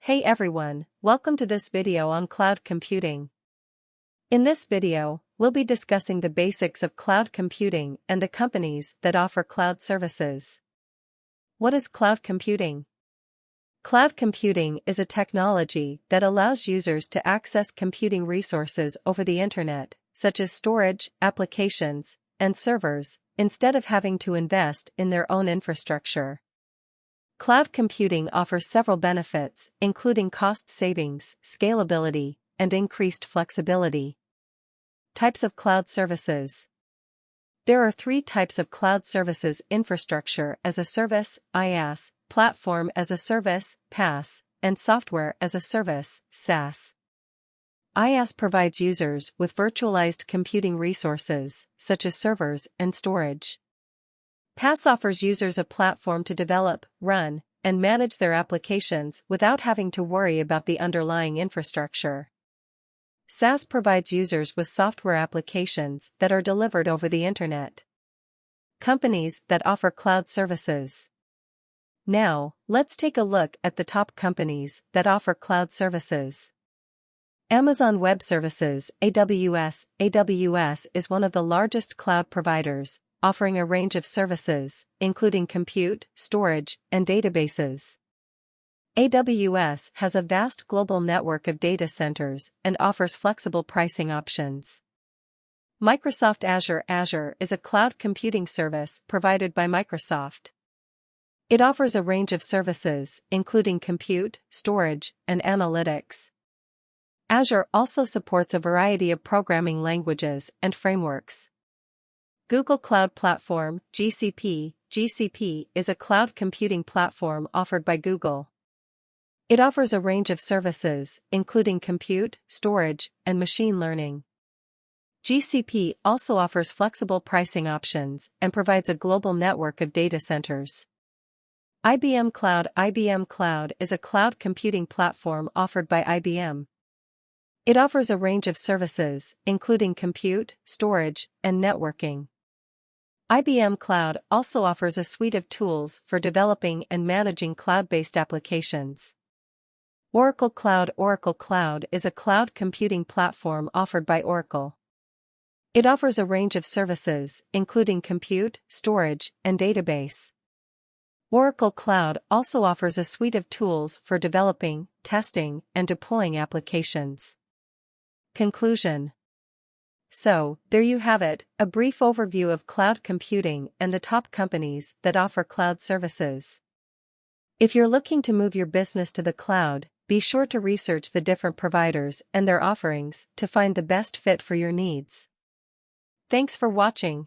Hey everyone, welcome to this video on cloud computing. In this video, we'll be discussing the basics of cloud computing and the companies that offer cloud services. What is cloud computing? Cloud computing is a technology that allows users to access computing resources over the internet, such as storage, applications, and servers, instead of having to invest in their own infrastructure. Cloud computing offers several benefits, including cost savings, scalability, and increased flexibility. Types of cloud services. There are three types of cloud services: infrastructure as a service, IaaS, platform as a service, PaaS, and software as a service, SaaS. IaaS provides users with virtualized computing resources, such as servers and storage. PaaS offers users a platform to develop, run, and manage their applications without having to worry about the underlying infrastructure. SaaS provides users with software applications that are delivered over the internet. Companies that offer cloud services. Now, let's take a look at the top companies that offer cloud services. Amazon Web Services, AWS. AWS is one of the largest cloud providers, offering a range of services, including compute, storage, and databases. AWS has a vast global network of data centers and offers flexible pricing options. Microsoft Azure. Azure is a cloud computing service provided by Microsoft. It offers a range of services, including compute, storage, and analytics. Azure also supports a variety of programming languages and frameworks. Google Cloud Platform, GCP. GCP is a cloud computing platform offered by Google. It offers a range of services, including compute, storage, and machine learning. GCP also offers flexible pricing options and provides a global network of data centers. IBM Cloud. IBM Cloud is a cloud computing platform offered by IBM. It offers a range of services, including compute, storage, and networking. IBM Cloud also offers a suite of tools for developing and managing cloud-based applications. Oracle Cloud. Oracle Cloud is a cloud computing platform offered by Oracle. It offers a range of services, including compute, storage, and database. Oracle Cloud also offers a suite of tools for developing, testing, and deploying applications. Conclusion. So, there you have it, a brief overview of cloud computing and the top companies that offer cloud services. If you're looking to move your business to the cloud, be sure to research the different providers and their offerings to find the best fit for your needs. Thanks for watching.